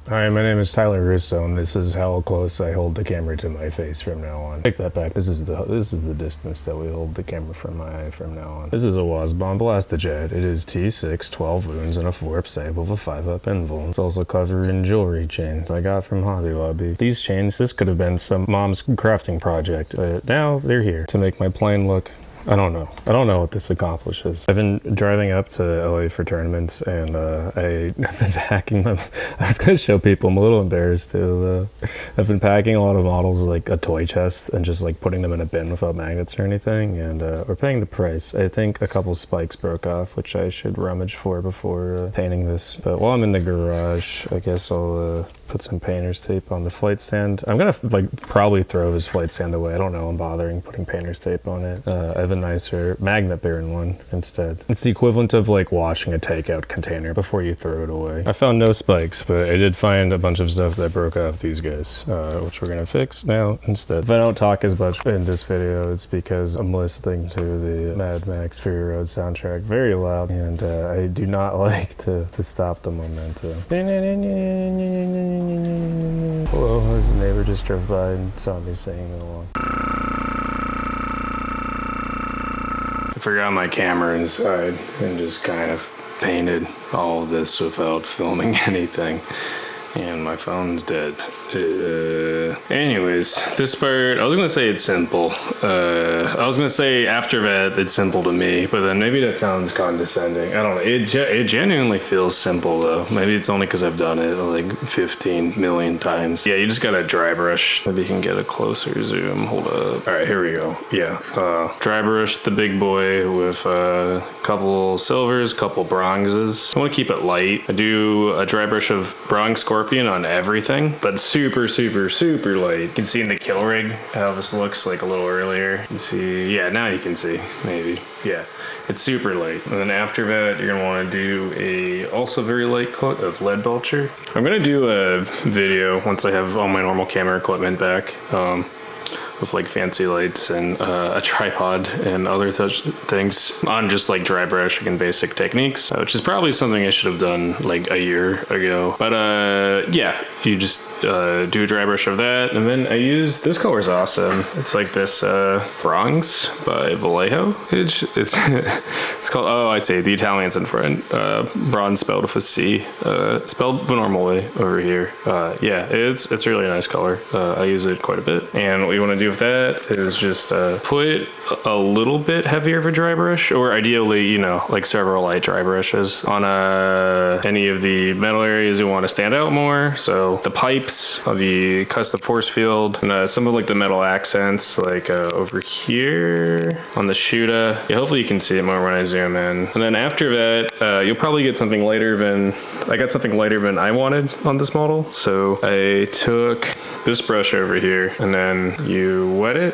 Hi, my name is Tyler Russo, and this is how close I hold the camera to my face from now on. Take that back. This is the distance that we hold the camera from my eye from now on. This is a Wazbom Blastajet. It is T6, 12 wounds, and a 4-up save with a 5-up invul. It's also covered in jewelry chains I got from Hobby Lobby. These chains, this could have been some mom's crafting project, but now they're here to make my plane look. I don't know what this accomplishes. I've been driving up to LA for tournaments, and I've been packing them. I was gonna show people, I'm a little embarrassed too. I've been packing a lot of models like a toy chest and just like putting them in a bin without magnets or anything, and we're paying the price. I think a couple spikes broke off, which I should rummage for before painting this. But while I'm in the garage, I guess I'll put some painter's tape on the flight stand. I'm gonna like probably throw this flight stand away. I don't know, I'm bothering putting painter's tape on it. I have a nicer magnet bearing one instead. It's the equivalent of like washing a takeout container before you throw it away. I found no spikes, but I did find a bunch of stuff that broke off these guys, which we're gonna fix now instead. If I don't talk as much in this video, it's because I'm listening to the Mad Max Fury Road soundtrack very loud, and I do not like to stop the momentum. Hello, this neighbor just drove by and saw me singing along. I forgot my camera inside and just kind of painted all of this without filming anything. And my phone's dead. Anyways, this part, I was gonna say it's simple. I was gonna say after that, it's simple to me, but then maybe that sounds condescending. I don't know, it genuinely feels simple though. Maybe it's only because I've done it like 15 million times. Yeah, you just gotta dry brush. Maybe you can get a closer zoom, hold up. All right, here we go. Yeah, dry brush the big boy with a couple silvers, couple bronzes. I wanna keep it light. I do a dry brush of bronze scorpion on everything, but super light. You can see in the kill rig how this looks like a little earlier. You can see, yeah, now you can see, maybe. Yeah, it's super light. And then after that, you're gonna wanna do a also very light coat of lead belcher. I'm gonna do a video once I have all my normal camera equipment back. With like fancy lights and a tripod and other such things on just like dry brushing and basic techniques, which is probably something I should have done like a year ago. But yeah, you just do a dry brush of that, and then I use, this color is awesome. It's like this Bronze by Vallejo. It's called, oh, I see, the Italian's in front. Bronze spelled with a C, spelled the normal way over here. Yeah, it's a really nice color. I use it quite a bit, and what you want to do with that is just put a little bit heavier of a dry brush, or ideally, you know, like several light dry brushes on any of the metal areas you want to stand out more. So the pipes of the custom force field, and some of like the metal accents, like over here on the Shuta. Yeah, hopefully you can see it more when I zoom in. And then after that, you'll probably get something lighter than, I got something lighter than I wanted on this model. So I took this brush over here, and then you wet it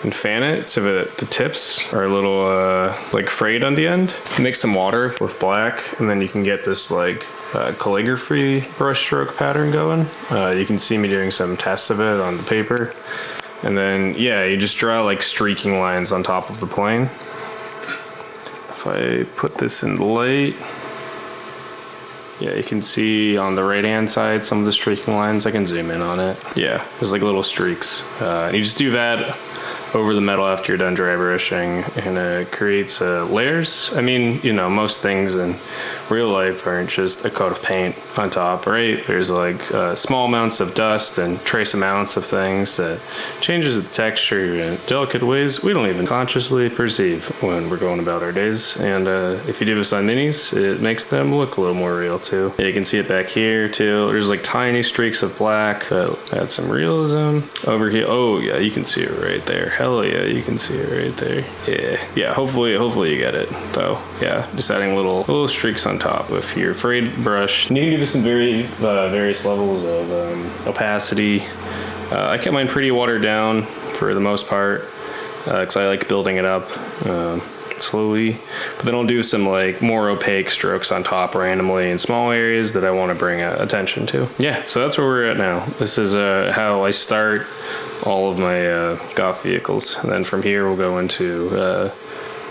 and fan it so that the tips are a little like frayed on the end. Mix some water with black, and then you can get this like calligraphy brush stroke pattern going. You can see me doing some tests of it on the paper. And then, yeah, you just draw like streaking lines on top of the plane. If I put this in the light, yeah, you can see on the right hand side some of the streaking lines. I can zoom in on it. Yeah, there's like little streaks. And you just do that over the metal after you're done dry brushing, and it creates layers. I mean, you know, most things in real life aren't just a coat of paint on top, right? There's like small amounts of dust and trace amounts of things that changes the texture in delicate ways we don't even consciously perceive when we're going about our days. And if you do this on minis, it makes them look a little more real too. Yeah, you can see it back here too. There's like tiny streaks of black that add some realism. Over here, oh yeah, you can see it right there. Hell yeah, you can see it right there. Yeah, hopefully you get it though. Yeah, just adding little streaks on top with your frayed brush. You need to give it some various levels of opacity. I kept mine pretty watered down for the most part, because I like building it up slowly. But then I'll do some like more opaque strokes on top randomly in small areas that I want to bring attention to. Yeah, so that's where we're at now. This is how I start all of my goth vehicles, and then from here we'll go into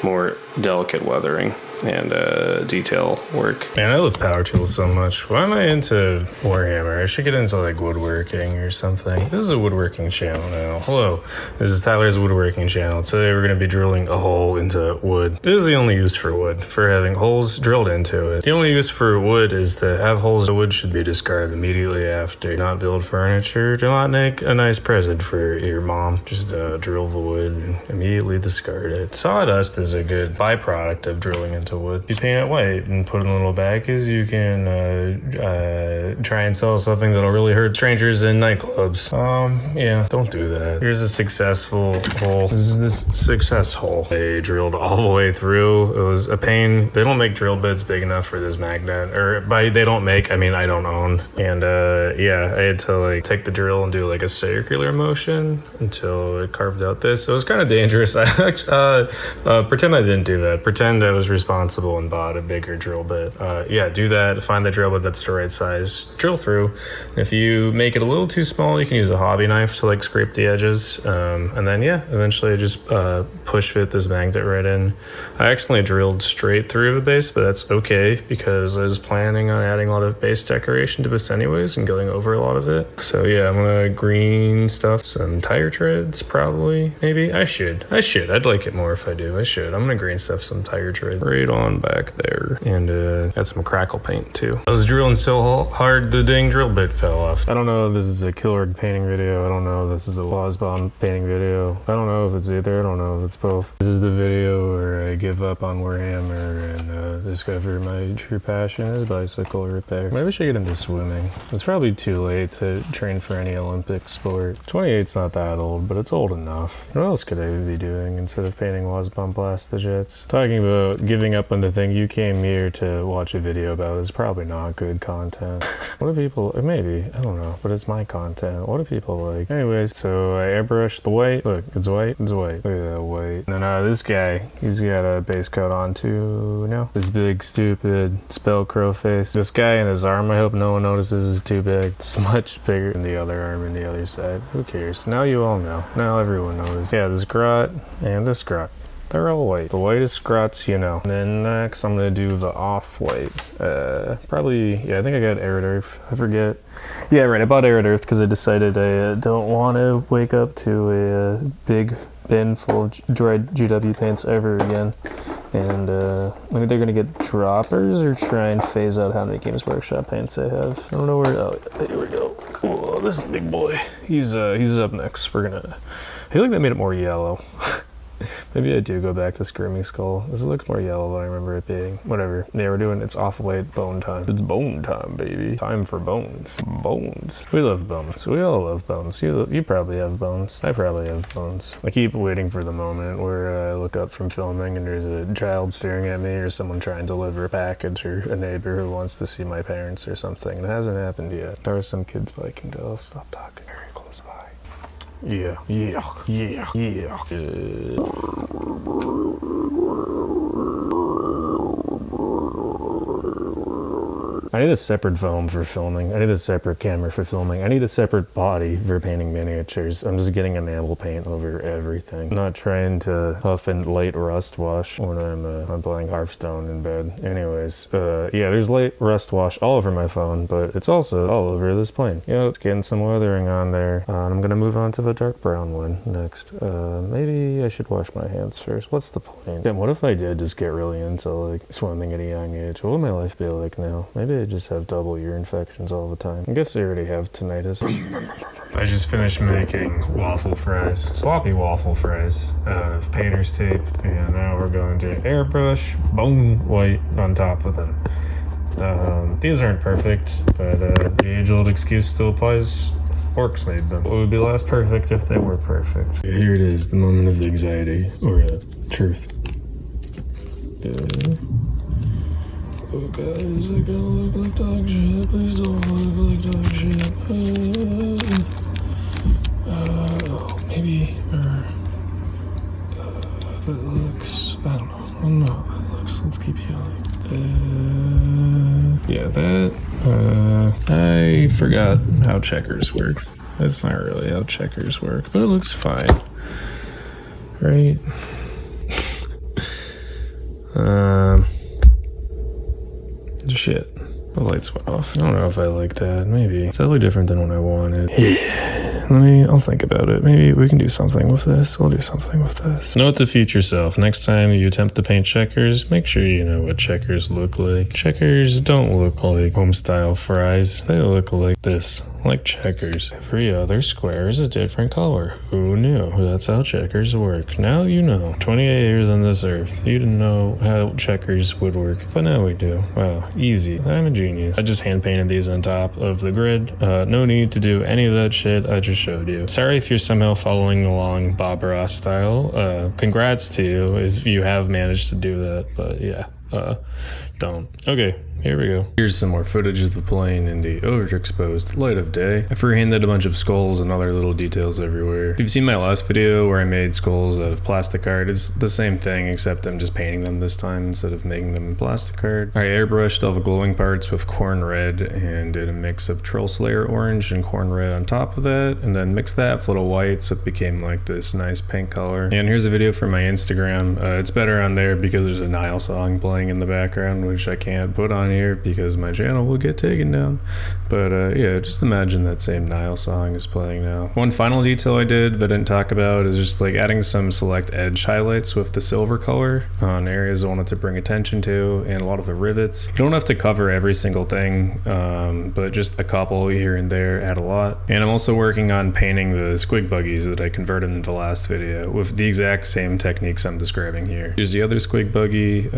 more delicate weathering. and detail work. Man, I love power tools so much. Why am I into Warhammer? I should get into like woodworking or something. This is a woodworking channel now. Hello, this is Tyler's woodworking channel. Today we're going to be drilling a hole into wood. This is the only use for wood, for having holes drilled into it. The only use for wood is to have holes. The wood should be discarded immediately after. Do not build furniture. Do not make a nice present for your mom. Just drill the wood and immediately discard it. Sawdust is a good byproduct of drilling into wood. You paint it white and put it in little baggies. You can try and sell something that'll really hurt strangers in nightclubs. Yeah, don't do that. Here's a successful hole. This is this success hole. They drilled all the way through. It was a pain. They don't make drill bits big enough for this magnet, or by they don't make, I mean I don't own. And yeah, I had to like take the drill and do like a circular motion until it carved out this. So it was kind of dangerous. I pretend I didn't do that. Pretend I was responsible and bought a bigger drill bit. Yeah, do that. Find the drill bit that's the right size. Drill through. If you make it a little too small, you can use a hobby knife to like scrape the edges. And then yeah, eventually I just push fit this magnet right in. I accidentally drilled straight through the base, but that's okay because I was planning on adding a lot of base decoration to this anyways and going over a lot of it. So yeah, I'm gonna green stuff some tire treads probably. Maybe I should. I'd like it more if I do. I'm gonna green stuff some tire treads right on back there and add some crackle paint too. I was drilling so hard the dang drill bit fell off. I don't know if this is a Killorg painting video. I don't know if this is a Wazbom painting video. I don't know if it's either. I don't know if it's both. This is the video where I give up on Warhammer and discover my true passion is bicycle repair. Maybe I should get into swimming. It's probably too late to train for any Olympic sport. 28's not that old, but it's old enough. What else could I be doing instead of painting Wazbom Blastajets? Talking about giving up on the thing you came here to watch a video about is probably not good content. What do people, maybe, I don't know, but it's my content. What do people like? Anyways, so I airbrushed the white. Look, it's white, it's white. Look at that white. And then this guy, he's got a base coat on too, no? This big, stupid spell crow face. This guy in his arm, I hope no one notices, is too big. It's much bigger than the other arm and the other side. Who cares? Now you all know. Now everyone knows. Yeah, this grot and this grot. They're all white. The whitest grots, you know. And then next, I'm gonna do the off-white. Probably, yeah, I think I got Arid Earth. I forget. Yeah, right, I bought Arid Earth because I decided I don't want to wake up to a big bin full of dried GW paints ever again. And I'm either gonna get droppers or try and phase out how many Games Workshop paints I have. I don't know where, oh, here we go. Oh, this is a big boy. He's up next. We're gonna, I feel like they made it more yellow. Maybe I do go back to Screaming Skull. This looks more yellow than I remember it being. Whatever. Yeah, we're doing, it's off-white bone time. It's bone time, baby. Time for bones. Bones. We love bones. We all love bones. You probably have bones. I probably have bones. I keep waiting for the moment where I look up from filming and there's a child staring at me or someone trying to deliver a package or a neighbor who wants to see my parents or something. It hasn't happened yet. There are some kids biking, though. I'll stop talking very close by. Yeah. I need a separate foam for filming. I need a separate camera for filming. I need a separate body for painting miniatures. I'm just getting enamel paint over everything. I'm not trying to huff and light rust wash when I'm playing Hearthstone in bed. Anyways, yeah, there's light rust wash all over my phone, but it's also all over this plane. You know, it's getting some weathering on there. I'm gonna move on to the dark brown one next. Maybe I should wash my hands first. What's the point? Damn, what if I did just get really into like swimming at a young age? What would my life be like now? Maybe I just have double ear infections all the time. I guess I already have tinnitus. I just finished making waffle fries, sloppy waffle fries out of painter's tape, and now we're going to airbrush bone white on top of them. These aren't perfect, but the age-old excuse still applies. Orcs made them. It would be less perfect if they were perfect. Here it is, the moment of anxiety, or truth. Oh god, is it gonna look like dog shit? Please don't look like dog shit. Maybe, or that looks, I don't know how that looks. Let's keep healing. Yeah, that, I forgot how checkers work. That's not really how checkers work, but it looks fine. Right? Shit. The lights went off. I don't know if I like that. Maybe. It's totally different than what I wanted. Yeah. I'll think about it. Maybe we can do something with this. We'll do something with this. Note to future self. Next time you attempt to paint checkers, make sure you know what checkers look like. Checkers don't look like home-style fries. They look like this. Like checkers. Every other square is a different color. Who knew? That's how checkers work. Now you know. 28 years on this earth. You didn't know how checkers would work. But now we do. Wow. Easy. I'm a genius. I just hand painted these on top of the grid. No need to do any of that shit I just showed you. Sorry if you're somehow following along Bob Ross style. Congrats to you if you have managed to do that. But yeah. Don't. Okay, here we go. Here's some more footage of the plane in the overexposed light of day. I freehanded a bunch of skulls and other little details everywhere. If you've seen my last video where I made skulls out of plastic art, it's the same thing except I'm just painting them this time instead of making them in plastic art. I airbrushed all the glowing parts with corn red and did a mix of Troll Slayer orange and corn red on top of that, and then mixed that with little white so it became like this nice pink color. And here's a video from my Instagram. It's better on there because there's a Nile song playing in the background, which I can't put on here because my channel will get taken down. But yeah, just imagine that same Nile song is playing now. One final detail I did but didn't talk about is just like adding some select edge highlights with the silver color on areas I wanted to bring attention to, and a lot of the rivets. You don't have to cover every single thing, but just a couple here and there add a lot. And I'm also working on painting the squig buggies that I converted in the last video with the exact same techniques I'm describing here. Here's the other squig buggy.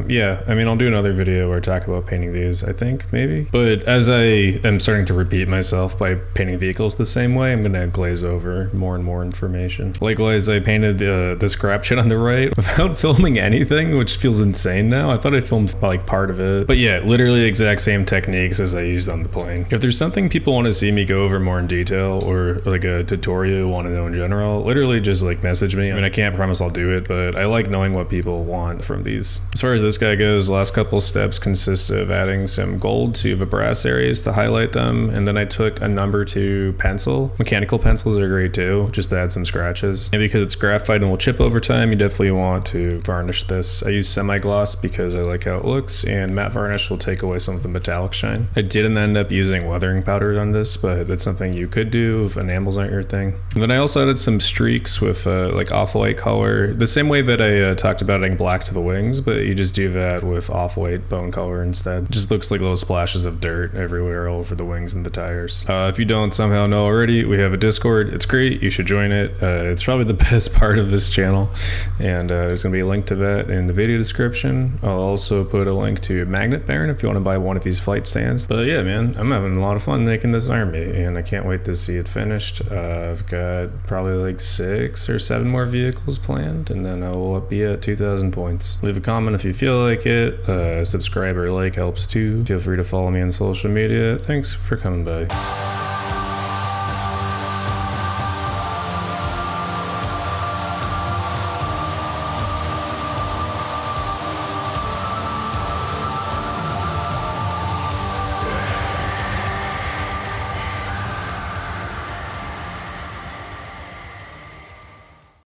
Yeah, I mean, I'll do another video where I talk about painting these, I think, maybe. But as I am starting to repeat myself by painting vehicles the same way, I'm gonna glaze over more and more information. Likewise, I painted the scrap shit on the right without filming anything, which feels insane now. I thought I filmed like part of it. But yeah, literally the exact same techniques as I used on the plane. If there's something people want to see me go over more in detail, or like a tutorial you want to know in general, literally just like message me. I mean, I can't promise I'll do it, but I like knowing what people want from these. As far as this guy goes, last couple steps consist of adding some gold to the brass areas to highlight them, and then I took a number 2 pencil. Mechanical pencils are great too, just to add some scratches. And because it's graphite and will chip over time, you definitely want to varnish this. I use semi-gloss because I like how it looks, and matte varnish will take away some of the metallic shine. I didn't end up using weathering powder on this, but that's something you could do if enamels aren't your thing. And then I also added some streaks with like off-white color, the same way that I talked about adding black to the wings, but you just do that with off-white bone color instead. It just looks like little splashes of dirt everywhere all over the wings and the tires. If you don't somehow know already, we have a Discord. It's great. You should join it. It's probably the best part of this channel, and there's gonna be a link to that in the video description. I'll also put a link to Magnet Baron if you want to buy one of these flight stands. But yeah, man, I'm having a lot of fun making this army, and I can't wait to see it finished. I've got probably like 6 or 7 more vehicles planned, and then I will be at 2,000 points. Leave a comment if you feel like it. Subscribe or like helps too. Feel free to follow me on social media. Thanks for coming by.